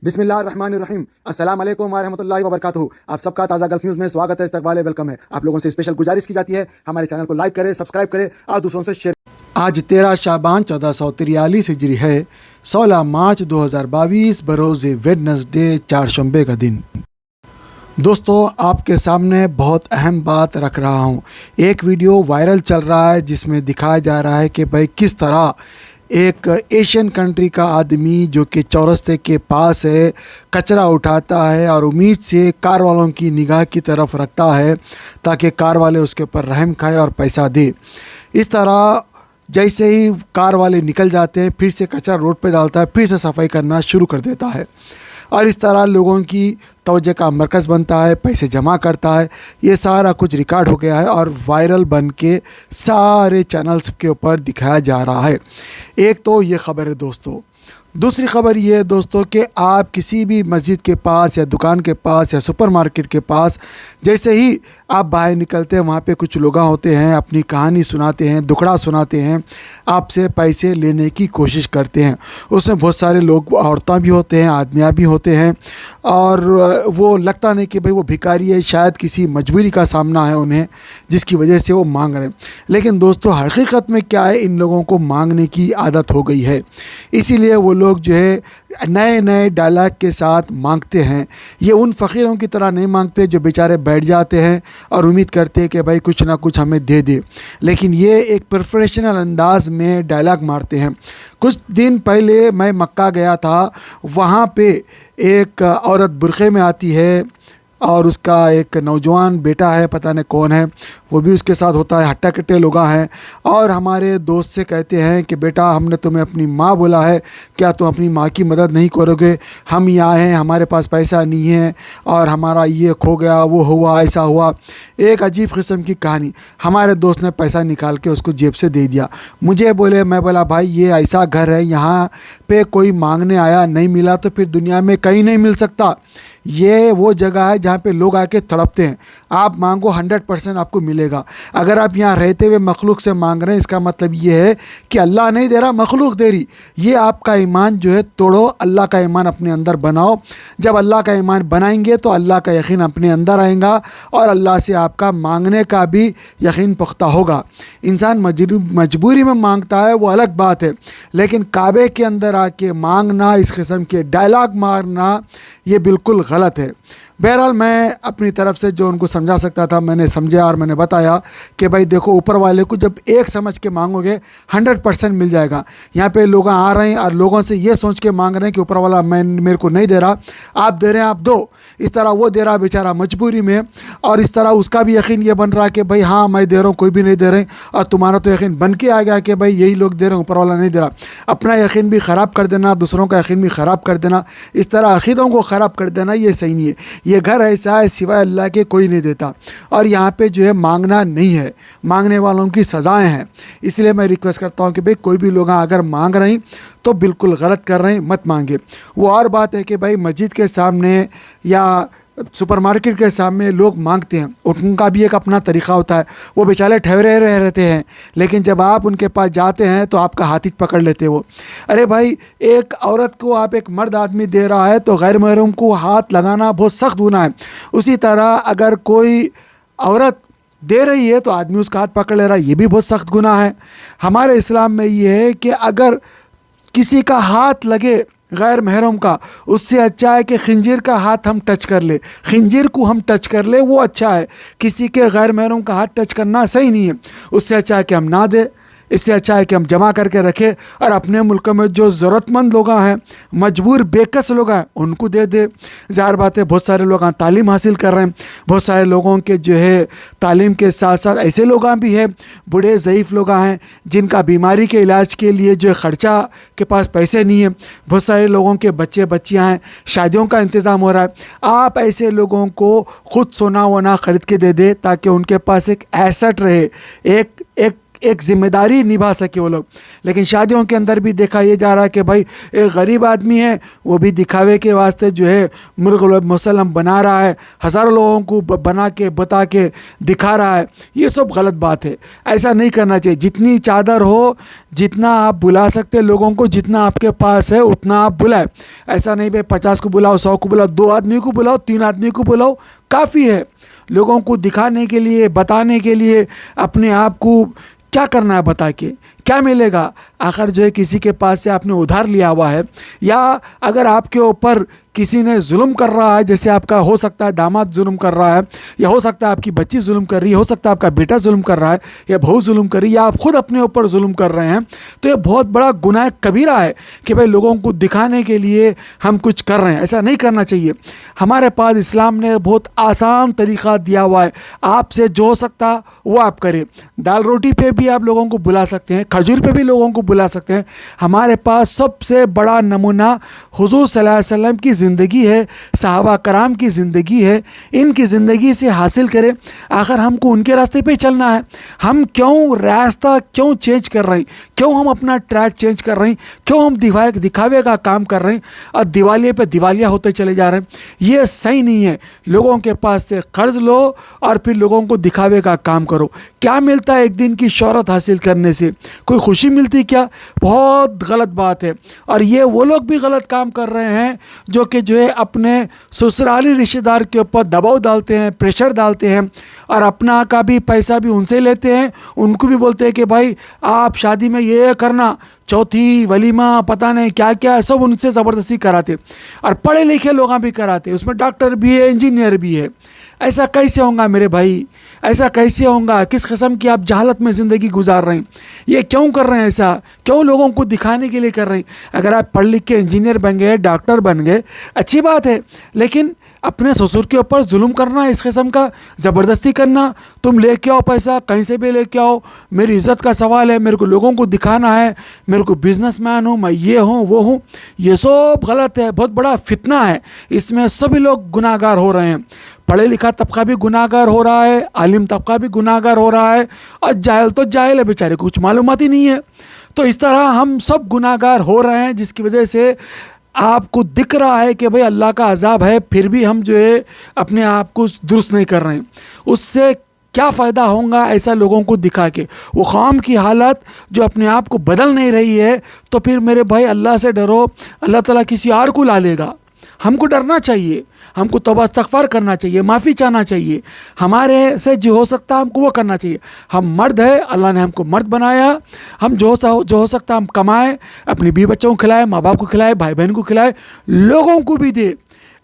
بسم اللہ الرحمن الرحیم۔ السلام علیکم ورحمۃ اللہ وبرکاتہ۔ آپ سب کا تازہ گلف نیوز میں سواگت ہے، استقبال ہے، ویلکم ہے۔ آپ لوگوں سے اسپیشل گزارش کی جاتی ہے ہمارے چینل کو لائک کریں، سبسکرائب کریں اور دوسروں سے شیئر۔ آج 13 شعبان 1443 ہجری ہے، 16 مارچ 2022 بروز ویڈنسڈے، چہارشنبے کا دن۔ دوستو، آپ کے سامنے بہت اہم بات رکھ رہا ہوں۔ ایک ویڈیو وائرل چل رہا ہے جس میں دکھایا جا رہا ہے کہ بھائی کس طرح ایک ایشین کنٹری کا آدمی جو کہ چورستے کے پاس ہے کچرا اٹھاتا ہے اور امید سے کار والوں کی نگاہ کی طرف رکھتا ہے تاکہ کار والے اس کے اوپر رحم کھائے اور پیسہ دے۔ اس طرح جیسے ہی کار والے نکل جاتے ہیں پھر سے کچرا روڈ پہ ڈالتا ہے، پھر سے صفائی کرنا شروع کر دیتا ہے اور اس طرح لوگوں کی توجہ کا مرکز بنتا ہے، پیسے جمع کرتا ہے۔ یہ سارا کچھ ریکارڈ ہو گیا ہے اور وائرل بن کے سارے چینلز کے اوپر دکھایا جا رہا ہے۔ ایک تو یہ خبر ہے دوستو۔ دوسری خبر یہ ہے دوستو کہ آپ کسی بھی مسجد کے پاس یا دکان کے پاس یا سپر مارکیٹ کے پاس جیسے ہی آپ باہر نکلتے ہیں وہاں پہ کچھ لوگ ہوتے ہیں، اپنی کہانی سناتے ہیں، دکھڑا سناتے ہیں، آپ سے پیسے لینے کی کوشش کرتے ہیں۔ اس میں بہت سارے لوگ، عورتیں بھی ہوتے ہیں، آدمیاں بھی ہوتے ہیں، اور وہ لگتا نہیں کہ بھئی وہ بھکاری ہے، شاید کسی مجبوری کا سامنا ہے انہیں جس کی وجہ سے وہ مانگ رہے ہیں۔ لیکن دوستو حقیقت میں کیا ہے، ان لوگوں کو مانگنے کی عادت ہو گئی ہے، اسی لیے وہ لوگ جو ہے نئے نئے ڈائلاگ کے ساتھ مانگتے ہیں۔ یہ ان فقیروں کی طرح نہیں مانگتے جو بیچارے بیٹھ جاتے ہیں اور امید کرتے ہیں کہ بھائی کچھ نہ کچھ ہمیں دے دے، لیکن یہ ایک پروفیشنل انداز میں ڈائلاگ مارتے ہیں۔ کچھ دن پہلے میں مکہ گیا تھا، وہاں پہ ایک عورت برقعے میں آتی ہے اور اس کا ایک نوجوان بیٹا ہے، پتہ نہیں کون ہے، وہ بھی اس کے ساتھ ہوتا ہے، ہٹا کٹے لوگ ہیں، اور ہمارے دوست سے کہتے ہیں کہ بیٹا ہم نے تمہیں اپنی ماں بولا ہے، کیا تم اپنی ماں کی مدد نہیں کرو گے؟ ہم یہاں ہیں، ہمارے پاس پیسہ نہیں ہے اور ہمارا یہ کھو گیا، وہ ہوا، ایسا ہوا۔ ایک عجیب قسم کی کہانی۔ ہمارے دوست نے پیسہ نکال کے اس کو جیب سے دے دیا۔ مجھے بولے، میں بولا بھائی یہ ایسا گھر ہے، یہاں پہ کوئی مانگنے آیا نہیں ملا تو پھر دنیا میں کہیں نہیں مل سکتا۔ یہ وہ جگہ ہے جہاں پہ لوگ آ کے تڑپتے ہیں، آپ مانگو 100% آپ کو ملے گا۔ اگر آپ یہاں رہتے ہوئے مخلوق سے مانگ رہے ہیں، اس کا مطلب یہ ہے کہ اللہ نہیں دے رہا، مخلوق دے رہی۔ یہ آپ کا ایمان جو ہے توڑو، اللہ کا ایمان اپنے اندر بناؤ۔ جب اللہ کا ایمان بنائیں گے تو اللہ کا یقین اپنے اندر آئے گا اور اللہ سے آپ کا مانگنے کا بھی یقین پختہ ہوگا۔ انسان مجبوری میں مانگتا ہے وہ الگ بات ہے، لیکن کعبے کے اندر آ کے مانگنا، اس قسم کے ڈائلاگ مارنا، یہ بالکل غلط ہے۔ بہرحال میں اپنی طرف سے جو ان کو سمجھا سکتا تھا میں نے سمجھا اور میں نے بتایا کہ بھائی دیکھو، اوپر والے کو جب ایک سمجھ کے مانگو گے 100% مل جائے گا۔ یہاں پہ لوگ آ رہے ہیں اور لوگوں سے یہ سوچ کے مانگ رہے ہیں کہ اوپر والا میرے کو نہیں دے رہا، آپ دے رہے ہیں آپ دو۔ اس طرح وہ دے رہا بیچارہ مجبوری میں، اور اس طرح اس کا بھی یقین یہ بن رہا کہ بھائی ہاں میں دے رہا ہوں، کوئی بھی نہیں دے رہے، اور تمہارا تو یقین بن کے آ گیا کہ بھائی یہی لوگ دے رہے ہیں، اوپر والا نہیں دے رہا۔ اپنا یقین بھی خراب کر دینا، دوسروں کا یقین بھی خراب کر دینا، اس طرح عقیدوں کو خراب کر دینا، یہ صحیح نہیں ہے۔ یہ گھر ایسا ہے سوائے اللہ کے کوئی نہیں دیتا، اور یہاں پہ جو ہے مانگنا نہیں ہے، مانگنے والوں کی سزائیں ہیں۔ اس لیے میں ریکویسٹ کرتا ہوں کہ بھئی کوئی بھی لوگ اگر مانگ رہے ہیں تو بالکل غلط کر رہے ہیں، مت مانگے۔ وہ اور بات ہے کہ بھائی مسجد کے سامنے یا سپر مارکیٹ کے سامنے لوگ مانگتے ہیں، ان کا بھی ایک اپنا طریقہ ہوتا ہے، وہ بیچارے ٹھہرے رہتے ہیں، لیکن جب آپ ان کے پاس جاتے ہیں تو آپ کا ہاتھ پکڑ لیتے وہ۔ ارے بھائی، ایک عورت کو آپ ایک مرد آدمی دے رہا ہے تو غیر محرم کو ہاتھ لگانا بہت سخت گناہ ہے۔ اسی طرح اگر کوئی عورت دے رہی ہے تو آدمی اس کا ہاتھ پکڑ لے رہا ہے، یہ بھی بہت سخت گناہ ہے۔ ہمارے اسلام میں یہ ہے کہ اگر کسی کا ہاتھ لگے غیر محرم کا، اس سے اچھا ہے کہ خنجر کا ہاتھ ہم ٹچ کر لے، خنجر کو ہم ٹچ کر لے، وہ اچھا ہے۔ کسی کے غیر محرم کا ہاتھ ٹچ کرنا صحیح نہیں ہے۔ اس سے اچھا ہے کہ ہم نہ دیں، اس سے اچھا ہے کہ ہم جمع کر کے رکھیں، اور اپنے ملک میں جو ضرورت مند لوگ ہیں، مجبور بے کس لوگ ہیں، ان کو دے دے۔ ظاہر بات ہے بہت سارے لوگ تعلیم حاصل کر رہے ہیں، بہت سارے لوگوں کے جو ہے تعلیم کے ساتھ ساتھ ایسے لوگ بھی ہیں، بوڑھے ضعیف لوگ ہیں جن کا بیماری کے علاج کے لیے جو ہے خرچہ کے پاس پیسے نہیں ہیں، بہت سارے لوگوں کے بچے بچیاں ہیں، شادیوں کا انتظام ہو رہا ہے۔ آپ ایسے لوگوں کو خود سونا وونا خرید کے دے دے تاکہ ان کے پاس ایک ایسٹ رہے، ایک ایک ذمہ داری نبھا سکے وہ لوگ. لیکن شادیوں کے اندر بھی دیکھا یہ جا رہا ہے کہ بھائی ایک غریب آدمی ہے وہ بھی دکھاوے کے واسطے جو ہے مرغ مسلم بنا رہا ہے, ہزاروں لوگوں کو بنا کے بتا کے دکھا رہا ہے. یہ سب غلط بات ہے, ایسا نہیں کرنا چاہیے. جتنی چادر ہو, جتنا آپ بلا سکتے لوگوں کو, جتنا آپ کے پاس ہے اتنا آپ بلائے. ایسا نہیں بھائی 50 کو بلاؤ, 100 کو بلاؤ, 2 آدمی کو بلاؤ, 3 آدمی کو بلاؤ, کافی ہے. لوگوں کو دکھانے کے لیے, بتانے کے لیے, اپنے آپ کو کیا کرنا ہے بتا کے کیا ملے گا؟ آخر جو ہے کسی کے پاس سے آپ نے ادھار لیا ہوا ہے, یا اگر آپ کے اوپر کسی نے ظلم کر رہا ہے, جیسے آپ کا ہو سکتا ہے داماد ظلم کر رہا ہے, یا ہو سکتا ہے آپ کی بچی ظلم کر رہی ہے, ہو سکتا ہے آپ کا بیٹا ظلم کر رہا ہے, یا بہو ظلم کر رہی ہے, یا آپ خود اپنے اوپر ظلم کر رہے ہیں, تو یہ بہت بڑا گناہ کبیرہ ہے کہ بھائی لوگوں کو دکھانے کے لیے ہم کچھ کر رہے ہیں. ایسا نہیں کرنا چاہیے. ہمارے پاس اسلام نے بہت آسان طریقہ دیا ہوا ہے, آپ سے جو ہو سکتا وہ آپ کریں. دال روٹی پہ بھی آپ لوگوں کو بلا سکتے ہیں, کھجور پہ بھی لوگوں کو بلا سکتے ہیں. ہمارے پاس سب سے بڑا نمونہ حضور صلی اللہ علیہ وسلم کی زندگی ہے, صحابہ کرام کی زندگی ہے. ان کی زندگی سے حاصل کریں. آخر ہم کو ان کے راستے پہ چلنا ہے. ہم کیوں راستہ کیوں چینج کر رہے ہیں, کیوں ہم اپنا ٹریک چینج کر رہے ہیں, کیوں ہم دکھاوے کا کام کر رہے ہیں اور دیوالیے پہ دیوالیہ ہوتے چلے جا رہے ہیں؟ یہ صحیح نہیں ہے. لوگوں کے پاس سے قرض لو اور پھر لوگوں کو دکھاوے کا کام کرو. کیا ملتا ہے ایک دن کی شہرت حاصل کرنے سے؟ کوئی خوشی ملتی کیا؟ بہت غلط بات ہے. اور یہ وہ لوگ بھی غلط کام کر رہے ہیں جو کہ جو ہے اپنے سسرالی رشتہ دار کے اوپر دباؤ ڈالتے ہیں, پریشر ڈالتے ہیں, اور اپنا کا بھی پیسہ بھی ان سے لیتے ہیں. ان کو بھی بولتے ہیں کہ بھائی آپ شادی میں یہ کرنا, چوتھی ولیمہ پتہ نہیں کیا کیا, سب ان سے زبردستی کراتے. اور پڑھے لکھے لوگ بھی کراتے, اس میں ڈاکٹر بھی ہے, انجینئر بھی ہے. ایسا کیسے ہوگا میرے بھائی؟ ایسا کیسے ہوگا؟ کس قسم کی آپ جہالت میں زندگی گزار رہے ہیں؟ یہ کیوں کر رہے ہیں ایسا؟ کیوں لوگوں کو دکھانے کے لیے کر رہے ہیں؟ اگر آپ پڑھ لکھ کے انجینئر بن گئے, ڈاکٹر بن گئے, اچھی بات ہے, لیکن اپنے سسر کے اوپر ظلم کرنا, اس قسم کا زبردستی کرنا, تم لے کے آؤ پیسہ کہیں سے بھی لے کے آؤ, میری عزت کا سوال ہے, میرے کو لوگوں کو دکھانا ہے, میرے کو بزنس مین ہوں, میں یہ ہوں وہ ہوں, یہ سب غلط ہے. بہت بڑا فتنہ ہے. اس میں سبھی لوگ گناہ گار ہو رہے ہیں. پڑھے لکھا طبقہ بھی گناہ گار ہو رہا ہے, عالم طبقہ بھی گناہ گار ہو رہا ہے, اور جاہل تو جاہل ہے بیچارے, کچھ معلومات ہی نہیں ہے. تو اس طرح ہم سب گناہ گار ہو رہے ہیں, جس کی وجہ سے آپ کو دکھ رہا ہے کہ بھئی اللہ کا عذاب ہے, پھر بھی ہم جو ہے اپنے آپ کو درست نہیں کر رہے ہیں. اس سے کیا فائدہ ہوگا ایسا لوگوں کو دکھا کے؟ وہ قوم کی حالت جو اپنے آپ کو بدل نہیں رہی ہے, تو پھر میرے بھائی اللہ سے ڈرو, اللہ تعالیٰ کسی اور کو لا لے گا. ہم کو ڈرنا چاہیے, ہم کو توبہ استغفار کرنا چاہیے, معافی چاہنا چاہیے. ہمارے سے جو ہو سکتا ہے ہم کو وہ کرنا چاہیے. ہم مرد ہیں, اللہ نے ہم کو مرد بنایا. ہم جو ہو سکتا ہم کمائیں, اپنی بیوی بچوں کو کھلائیں, ماں باپ کو کھلائیں, بھائی بہن کو کھلائیں, لوگوں کو بھی دے.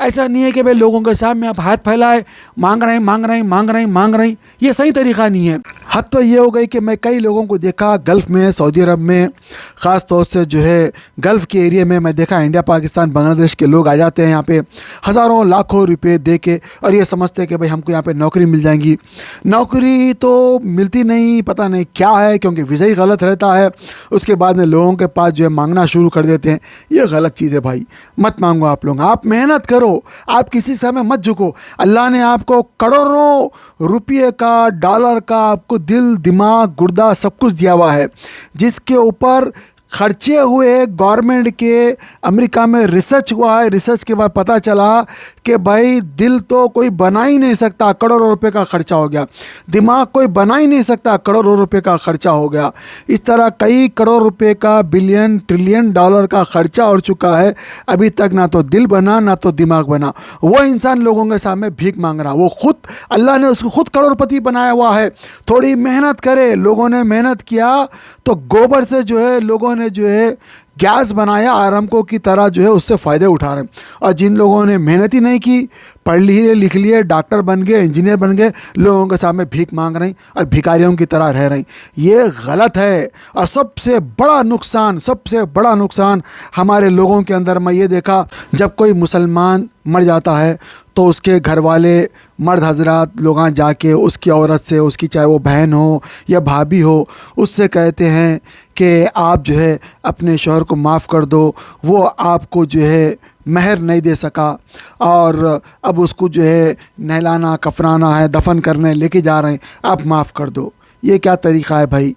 ایسا نہیں ہے کہ بھائی لوگوں کے سامنے آپ ہاتھ پھیلائے, مانگ رہے ہیں. یہ صحیح طریقہ نہیں ہے. حد تو یہ ہو گئی کہ میں کئی لوگوں کو دیکھا گلف میں, سعودی عرب میں, خاص طور سے جو ہے گلف کے ایریا میں دیکھا, انڈیا پاکستان بنگلہ دیش کے لوگ آ جاتے ہیں یہاں پہ ہزاروں لاکھوں روپے دے کے, اور یہ سمجھتے ہیں کہ بھائی ہم کو یہاں پہ نوکری مل جائیں گی. نوکری تو ملتی نہیں, پتہ نہیں کیا ہے, کیونکہ ویزا ہی غلط رہتا ہے. اس کے بعد میں لوگوں کے پاس جو ہے مانگنا شروع کر دیتے ہیں. یہ غلط چیز ہے بھائی, مت مانگو آپ لوگ. آپ محنت کرو, آپ کسی سے ہمیں مت جھکو. اللہ نے آپ کو کروڑوں روپے کا, ڈالر کا آپ کو دل, دماغ, گردہ سب کچھ دیا ہوا ہے, جس کے اوپر خرچے ہوئے. گورنمنٹ کے امریکہ میں ریسرچ ہوا ہے, ریسرچ کے بعد پتہ چلا کہ بھائی دل تو کوئی بنا ہی نہیں سکتا, کروڑوں روپے کا خرچہ ہو گیا. دماغ کوئی بنا ہی نہیں سکتا, کروڑوں روپے کا خرچہ ہو گیا. اس طرح کئی کروڑ روپے کا, بلین ٹریلین ڈالر کا خرچہ ہو چکا ہے. ابھی تک نہ تو دل بنا نہ تو دماغ بنا. وہ انسان لوگوں کے سامنے بھیک مانگ رہا. وہ خود اللہ نے اس کو خود کروڑپتی بنایا ہوا ہے. تھوڑی محنت کرے. لوگوں نے محنت کیا تو گوبر سے جو ہے لوگوں نے جو ہے گیس بنایا, آرامکو کی طرح جو ہے اس سے فائدے اٹھا رہے ہیں. اور جن لوگوں نے محنت ہی نہیں کی, پڑھ لیے لکھ لیے, ڈاکٹر بن گئے, انجینئر بن گئے, لوگوں کے سامنے بھیک مانگ رہے ہیں اور بھکاریوں کی طرح رہ رہے ہیں. یہ غلط ہے. اور سب سے بڑا نقصان ہمارے لوگوں کے اندر میں یہ دیکھا, جب کوئی مسلمان مر جاتا ہے تو اس کے گھر والے مرد حضرات لوگاں جا کے اس کی عورت سے, اس کی چاہے وہ بہن ہو یا بھابھی ہو, اس سے کہتے ہیں کہ آپ جو ہے اپنے شوہر کو معاف کر دو, وہ آپ کو جو ہے مہر نہیں دے سکا, اور اب اس کو جو ہے نہلانا کفنانا ہے, دفن کرنے لے کے جا رہے ہیں, آپ معاف کر دو. یہ کیا طریقہ ہے بھائی؟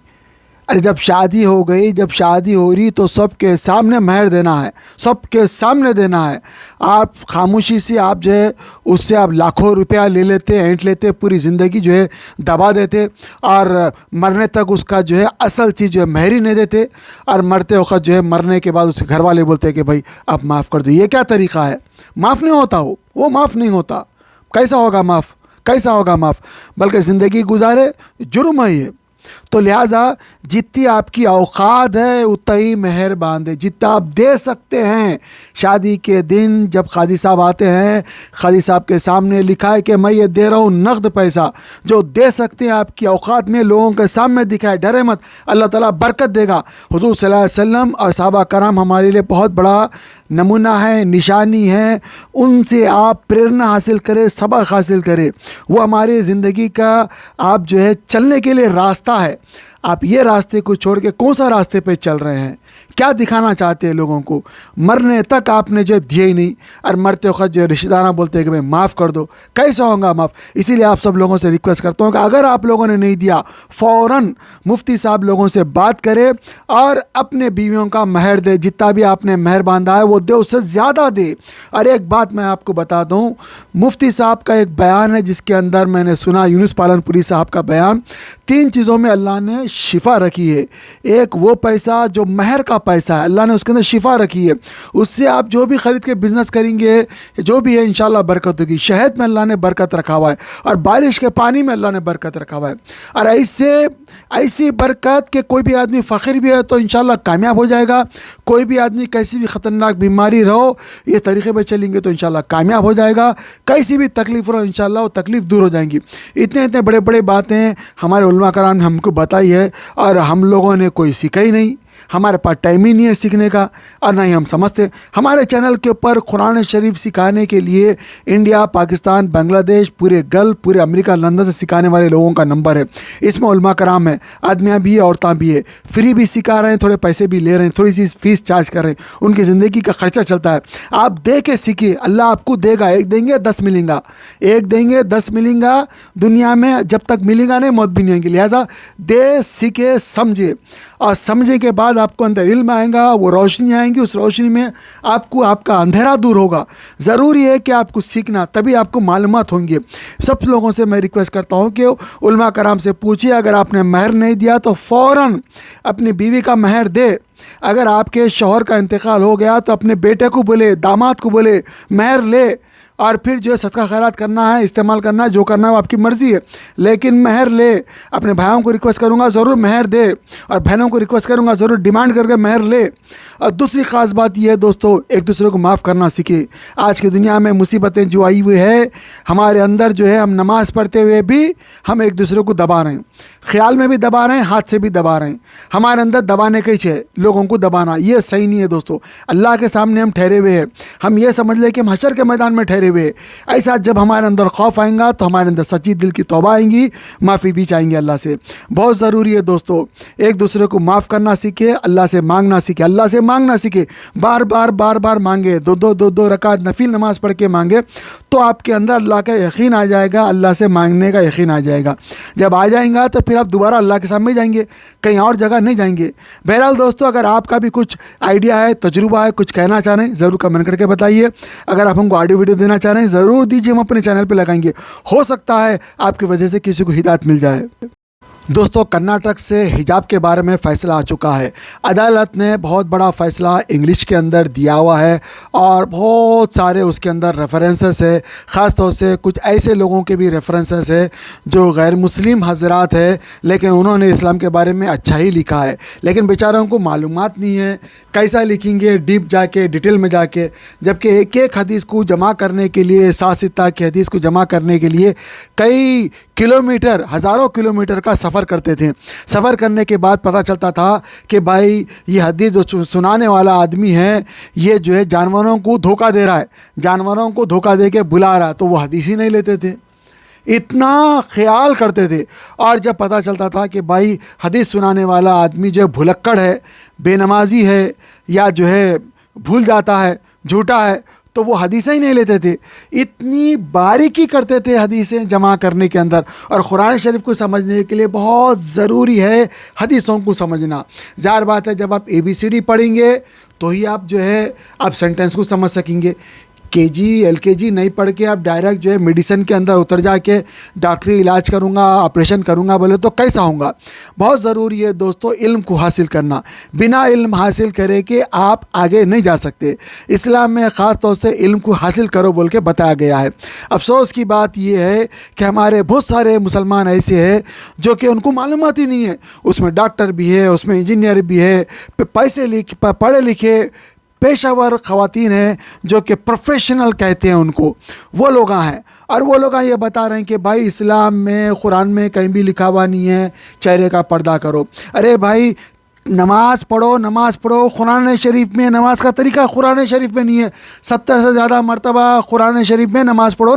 ارے جب شادی ہو گئی، جب شادی ہو رہی تو سب کے سامنے مہر دینا ہے، سب کے سامنے دینا ہے۔ آپ خاموشی سے آپ جو ہے اس سے آپ لاکھوں روپیہ لے لیتے، اینٹ لیتے، پوری زندگی جو ہے دبا دیتے، اور مرنے تک اس کا جو ہے اصل چیز جو ہے مہر ہی نہیں دیتے، اور مرتے وقت جو ہے مرنے کے بعد اس کے گھر والے بولتے کہ بھائی آپ معاف کر دو۔ یہ کیا طریقہ ہے؟ معاف نہیں ہوتا، وہ معاف نہیں ہوتا۔ کیسا ہوگا معاف؟ کیسا ہوگا معاف؟ بلکہ زندگی گزارے، جرم ہے یہ۔ تو لہٰذا جتنی آپ کی اوقات ہے اتنا ہی مہر باندھے، جتنا آپ دے سکتے ہیں۔ شادی کے دن جب قاضی صاحب آتے ہیں، قاضی صاحب کے سامنے لکھا ہے کہ میں یہ دے رہا ہوں نقد پیسہ، جو دے سکتے ہیں آپ کی اوقات میں لوگوں کے سامنے دکھائے، ڈرے مت، اللہ تعالیٰ برکت دے گا۔ حضور صلی اللہ علیہ وسلم اور صحابہ کرام ہمارے لیے بہت بڑا نمونہ ہے، نشانی ہے۔ ان سے آپ پریرنا حاصل کریں، سبق حاصل کریں۔ وہ ہماری زندگی کا آپ جو ہے چلنے کے لیے راستہ ہے۔ آپ یہ راستے کو چھوڑ کے کون سا راستے پہ چل رہے ہیں؟ کیا دکھانا چاہتے ہیں لوگوں کو؟ مرنے تک آپ نے جو دیے ہی نہیں، اور مرتے وقت جو رشتہ داران بولتے ہیں کہ بھائی معاف کر دو۔ کیسا ہوگا معاف؟ اسی لیے آپ سب لوگوں سے ریکویسٹ کرتا ہوں کہ اگر آپ لوگوں نے نہیں دیا، فوراً مفتی صاحب لوگوں سے بات کرے اور اپنے بیویوں کا مہر دے، جتنا بھی آپ نے مہر باندھا ہے وہ دے، اس سے زیادہ دے۔ اور ایک بات میں آپ کو بتا دوں، مفتی صاحب کا ایک بیان ہے جس کے اندر میں نے سنا، یونس پالن پوری صاحب کا بیان، 3 چیزوں میں اللہ نے شفا رکھی ہے۔ ایک وہ پیسہ جو مہر کا پیسہ ہے، اللہ نے اس کے اندر شفا رکھی ہے، اس سے آپ جو بھی خرید کے بزنس کریں گے، جو بھی ہے انشاءاللہ برکت ہوگی۔ شہد میں اللہ نے برکت رکھا ہوا ہے، اور بارش کے پانی میں اللہ نے برکت رکھا ہوا ہے، اور ایسی برکت کہ کوئی بھی آدمی فقیر بھی ہے تو انشاءاللہ کامیاب ہو جائے گا۔ کوئی بھی آدمی کیسی بھی خطرناک بیماری رہو، اس طریقے پہ چلیں گے تو انشاءاللہ کامیاب ہو جائے گا۔ کیسی بھی تکلیف رہو انشاءاللہ وہ تکلیف دور ہو جائیں گی۔ اتنے بڑے بڑے باتیں ہمارے علماء کرام نے ہم کو بتائی ہے، اور ہم لوگوں نے کوئی سیکھا ہی نہیں۔ ہمارے پاس ٹائم ہی نہیں ہے سیکھنے کا، اور نہ ہی ہم سمجھتے۔ ہمارے چینل کے اوپر قرآن شریف سکھانے کے لیے انڈیا، پاکستان، بنگلہ دیش، پورے گلف، پورے امریکہ، لندن سے سکھانے والے لوگوں کا نمبر ہے۔ اس میں علماء کرام ہیں، آدمیاں بھی ہیں، عورتیں بھی ہیں، فری بھی سکھا رہے ہیں، تھوڑے پیسے بھی لے رہے ہیں، تھوڑی سی فیس چارج کر رہے ہیں، ان کی زندگی کا خرچہ چلتا ہے۔ آپ دے کے سیکھیے، اللہ آپ کو دے گا۔ ایک دیں گے 10 ملیں گا، ایک دیں گے 10 ملیں گا دنیا میں، جب تک ملے گا نہیں موت بھی نہیں آئیں گی۔ لہٰذا دے، سیکھے، سمجھے، اور سمجھے کے بعد آپ کو اندر علم آئے گا، وہ روشنی آئیں گی، اس روشنی میں آپ کا اندھیرا دور ہوگا۔ ضروری ہے کہ آپ کو سیکھنا، تبھی آپ کو معلومات ہوں گی۔ سب لوگوں سے میں ریکویسٹ کرتا ہوں کہ علماء کرام سے پوچھیے، اگر آپ نے مہر نہیں دیا تو فوراً اپنی بیوی کا مہر دے۔ اگر آپ کے شوہر کا انتقال ہو گیا تو اپنے بیٹے کو بولے، داماد کو بولے مہر لے، اور پھر جو ہے صدقہ خیرات کرنا ہے، استعمال کرنا ہے، جو کرنا ہے وہ آپ کی مرضی ہے، لیکن مہر لے۔ اپنے بھائیوں کو ریکویسٹ کروں گا ضرور مہر دے، اور بہنوں کو ریکویسٹ کروں گا ضرور ڈیمانڈ کر کے مہر لے۔ اور دوسری خاص بات یہ ہے دوستو، ایک دوسرے کو معاف کرنا سیکھے۔ آج کی دنیا میں مصیبتیں جو آئی ہوئی ہے، ہمارے اندر جو ہے ہم نماز پڑھتے ہوئے بھی ہم ایک دوسرے کو دبا رہے ہیں، خیال میں بھی دبا رہے ہیں، ہاتھ سے بھی دبا رہے ہیں۔ ہمارے اندر دبانے کے ہے، لوگوں کو دبانا، یہ صحیح نہیں ہے دوستو۔ اللہ کے سامنے ہم ٹھہرے ہوئے ہیں، ہم یہ سمجھ لیں کہ ہم حشر کے میدان میں ٹھہرے ہوئے۔ ایسا جب ہمارے اندر خوف آئیں گا تو ہمارے اندر سچی دل کی توبہ آئیں گی، معافی بھی چاہیں گے اللہ سے۔ بہت ضروری ہے دوستو، ایک دوسرے کو معاف کرنا سیکھے، اللہ سے مانگنا سیکھے، اللہ سے مانگنا سیکھے، بار بار مانگے، دو رکعت نفل نماز پڑھ کے مانگے، تو آپ کے اندر اللہ کا یقین آ جائے گا، اللہ سے مانگنے کا یقین آ جائے گا۔ جب آ جائیں گا تو پھر آپ دوبارہ اللہ کے سامنے جائیں گے، کہیں اور جگہ نہیں جائیں گے۔ بہرحال دوستو، اگر آپ کا بھی کچھ آئیڈیا ہے، تجربہ ہے، کچھ کہنا چاہ رہے ہیں، ضرور کمنٹ کر کے بتائیے۔ اگر آپ ہم کو آڈیو ویڈیو دینا چاہ رہے ہیں ضرور دیجیے، ہم اپنے چینل پہ لگائیں گے، ہو سکتا ہے آپ کی وجہ سے کسی کو ہدایت مل جائے۔ دوستو، کرناٹک سے حجاب کے بارے میں فیصلہ آ چکا ہے۔ عدالت نے بہت بڑا فیصلہ انگلش کے اندر دیا ہوا ہے، اور بہت سارے اس کے اندر ریفرنسز ہے، خاص طور سے کچھ ایسے لوگوں کے بھی ریفرنسز ہے جو غیر مسلم حضرات ہے، لیکن انہوں نے اسلام کے بارے میں اچھا ہی لکھا ہے، لیکن بیچاروں کو معلومات نہیں ہے کیسا لکھیں گے، ڈیپ جا کے، ڈیٹیل میں جا کے۔ جبکہ ایک حدیث کو جمع کرنے کے لیے، 7 کی حدیث کو جمع کرنے کے لیے کئی کلومیٹر، ہزاروں کلومیٹر کا سفر کرتے تھے۔ سفر کرنے کے بعد پتہ چلتا تھا کہ بھائی یہ حدیث جو سنانے والا آدمی ہے، یہ جو ہے جانوروں کو دھوکہ دے رہا ہے، جانوروں کو دھوکہ دے کے بلا رہا ہے، تو وہ حدیث ہی نہیں لیتے تھے، اتنا خیال کرتے تھے۔ اور جب پتہ چلتا تھا کہ بھائی حدیث سنانے والا آدمی جو ہے بھلکڑ ہے، بے نمازی ہے، یا جو ہے بھول جاتا ہے، جھوٹا ہے، تو وہ حدیثیں ہی نہیں لیتے تھے. اتنی باریکی کرتے تھے حدیثیں جمع کرنے کے اندر. اور قرآن شریف کو سمجھنے کے لیے بہت ضروری ہے حدیثوں کو سمجھنا. ظاہر بات ہے جب آپ ABCD پڑھیں گے تو ہی آپ جو ہے آپ سینٹینس کو سمجھ سکیں گے. LKG نہیں پڑھ کے آپ ڈائریکٹ جو ہے میڈیسن کے اندر اتر جا کے ڈاکٹری علاج کروں گا, آپریشن کروں گا بولے تو کیسا ہوں گا. بہت ضروری ہے دوستو علم کو حاصل کرنا. بنا علم حاصل کرے کہ آپ آگے نہیں جا سکتے. اسلام میں خاص طور سے علم کو حاصل کرو بول کے بتایا گیا ہے. افسوس کی بات یہ ہے کہ ہمارے بہت سارے مسلمان ایسے ہیں جو کہ ان کو معلومات ہی نہیں ہے. اس میں ڈاکٹر بھی ہے, اس میں انجینئر بھی ہے, پڑھے لکھے پیشہ ور خواتین ہیں جو کہ پروفیشنل کہتے ہیں ان کو, وہ لوگ ہیں. اور وہ لوگ یہ بتا رہے ہیں کہ بھائی اسلام میں قرآن میں کہیں بھی لکھا ہوا نہیں ہے چہرے کا پردہ کرو. ارے بھائی نماز پڑھو. قرآن شریف میں نماز کا طریقہ قرآن شریف میں نہیں ہے. 70 سے زیادہ مرتبہ قرآن شریف میں نماز پڑھو.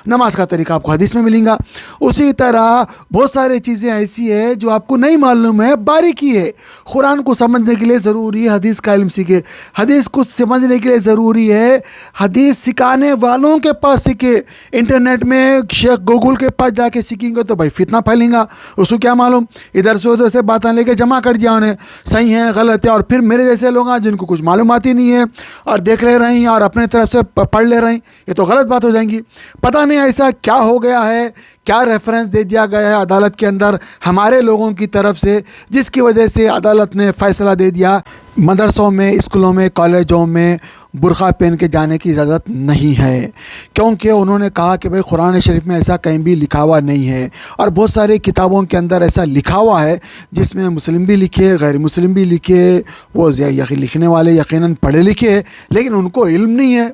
نماز کا طریقہ آپ کو حدیث میں ملیں گا. اسی طرح بہت ساری چیزیں ایسی ہیں جو آپ کو نہیں معلوم ہے, باریکی ہے. قرآن کو سمجھنے کے لیے ضروری ہے حدیث کا علم سیکھے. حدیث کو سمجھنے کے لیے ضروری ہے حدیث سکھانے والوں کے پاس سیکھے. انٹرنیٹ میں شیخ گوگل کے پاس جا کے سیکھیں گے تو بھائی فتنہ پھیلیں گا. اس کو کیا معلوم, ادھر سے ادھر سے باتیں لے کے جمع کر دیا صحیح ہے غلط ہے. اور پھر میرے جیسے لوگ ہیں جن کو کچھ معلومات ہی نہیں ہے اور دیکھ لے رہے ہیں اور اپنے طرف سے پڑھ لے رہے ہیں, یہ تو غلط بات ہو جائیں گی. پتہ نہیں ایسا کیا ہو گیا ہے, کیا ریفرنس دے دیا گیا ہے عدالت کے اندر ہمارے لوگوں کی طرف سے, جس کی وجہ سے عدالت نے فیصلہ دے دیا مدرسوں میں, اسکولوں میں, کالجوں میں برقع پہن کے جانے کی اجازت نہیں ہے. کیونکہ انہوں نے کہا کہ بھئی قرآن شریف میں ایسا کہیں بھی لکھا ہوا نہیں ہے. اور بہت ساری کتابوں کے اندر ایسا لکھا ہوا ہے جس میں مسلم بھی لکھے, غیر مسلم بھی لکھے. وہ لکھنے والے یقیناً پڑھے لکھے لیکن ان کو علم نہیں ہے.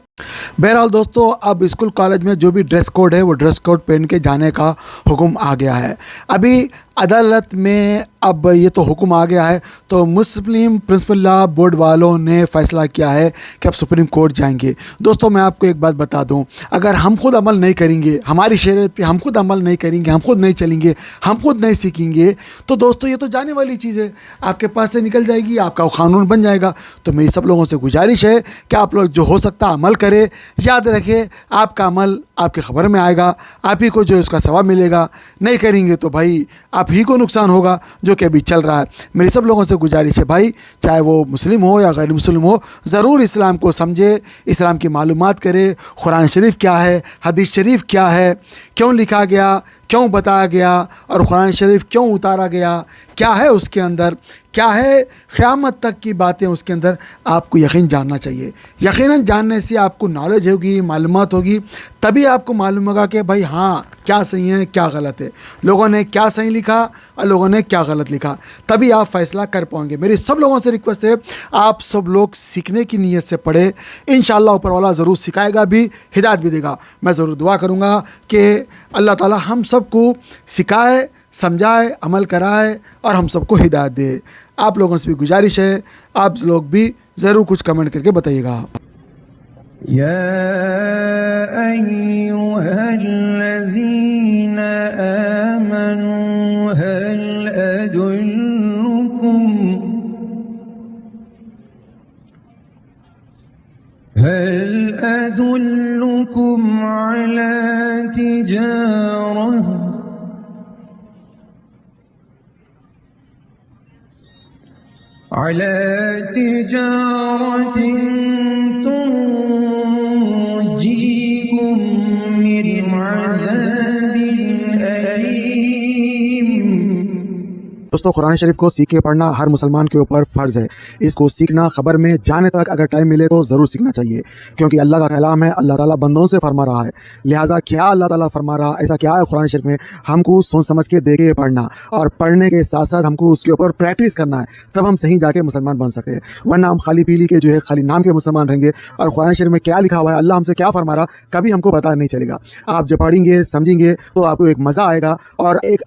بہرحال دوستو, اب اسکول کالج میں جو بھی ڈریس کوڈ ہے وہ ڈریس کوڈ پہن کے جانے کا حکم آ گیا ہے. ابھی عدالت میں اب یہ تو حکم آ گیا ہے تو مسلم پرنسپل لا بورڈ والوں نے فیصلہ کیا ہے کہ اب سپریم کورٹ جائیں گے. دوستو میں آپ کو ایک بات بتا دوں, اگر ہم خود عمل نہیں کریں گے, ہماری شریعت پہ ہم خود عمل نہیں کریں گے, ہم خود نہیں چلیں گے, ہم خود نہیں سیکھیں گے تو دوستو یہ تو جانے والی چیز ہے, آپ کے پاس سے نکل جائے گی, آپ کا قانون بن جائے گا. تو میری سب لوگوں سے گزارش ہے کہ آپ لوگ جو ہو سکتا عمل کرے. یاد رکھے آپ کا عمل آپ کی خبر میں آئے گا, آپ ہی کو جو اس کا ثواب ملے گا. نہیں کریں گے تو بھائی آپ ہی کو نقصان ہوگا جو کہ ابھی چل رہا ہے. میری سب لوگوں سے گزارش ہے بھائی, چاہے وہ مسلم ہو یا غیر مسلم ہو, ضرور اسلام کو سمجھے, اسلام کی معلومات کرے. قرآن شریف کیا ہے, حدیث شریف کیا ہے, کیوں لکھا گیا, کیوں بتایا گیا, اور قرآن شریف کیوں اتارا گیا, کیا ہے اس کے اندر, کیا ہے قیامت تک کی باتیں اس کے اندر, آپ کو یقین جاننا چاہیے. یقیناً جاننے سے آپ کو نالج ہوگی, معلومات ہوگی, تبھی آپ کو معلوم ہوگا کہ بھائی ہاں کیا صحیح ہے کیا غلط ہے, لوگوں نے کیا صحیح لکھا اور لوگوں نے کیا غلط لکھا, تبھی آپ فیصلہ کر پائیں گے. میری سب لوگوں سے ریکویسٹ ہے آپ سب لوگ سیکھنے کی نیت سے پڑھے. انشاءاللہ اوپر والا ضرور سکھائے گا بھی, ہدایت بھی دے گا. میں ضرور دعا کروں گا کہ اللہ تعالی ہم سب کو سکھائے, سمجھائے, عمل کرائے اور ہم سب کو ہدایت دے. آپ لوگوں سے بھی گزارش ہے آپ لوگ بھی ضرور کچھ کمنٹ کر کے بتائیے گا. يا أيها الذين آمنوا هل أدلكم على تجارة تنجيكم من عذاب أليم. دوستو قرآن شریف کو سیکھ کے پڑھنا ہر مسلمان کے اوپر فرض ہے. اس کو سیکھنا خبر میں جانے تک اگر ٹائم ملے تو ضرور سیکھنا چاہیے, کیونکہ اللہ کا کلام ہے, اللہ تعالیٰ بندوں سے فرما رہا ہے. لہٰذا کیا اللہ تعالیٰ فرما رہا, ایسا کیا ہے قرآن شریف میں, ہم کو سوچ سمجھ کے دیکھ کے پڑھنا, اور پڑھنے کے ساتھ ساتھ ہم کو اس کے اوپر پریکٹس کرنا ہے, تب ہم صحیح جا کے مسلمان بن سکتے ہیں. ورنہ ہم خالی پیلی کے جو ہے خالی نام کے مسلمان رہیں گے, اور قرآن شریف میں کیا لکھا ہوا ہے, اللہ ہم سے کیا فرما رہا, کبھی ہم کو پتہ نہیں چلے گا. آپ جب پڑھیں گے سمجھیں گے تو آپ کو ایک مزہ آئے گا. اور ایک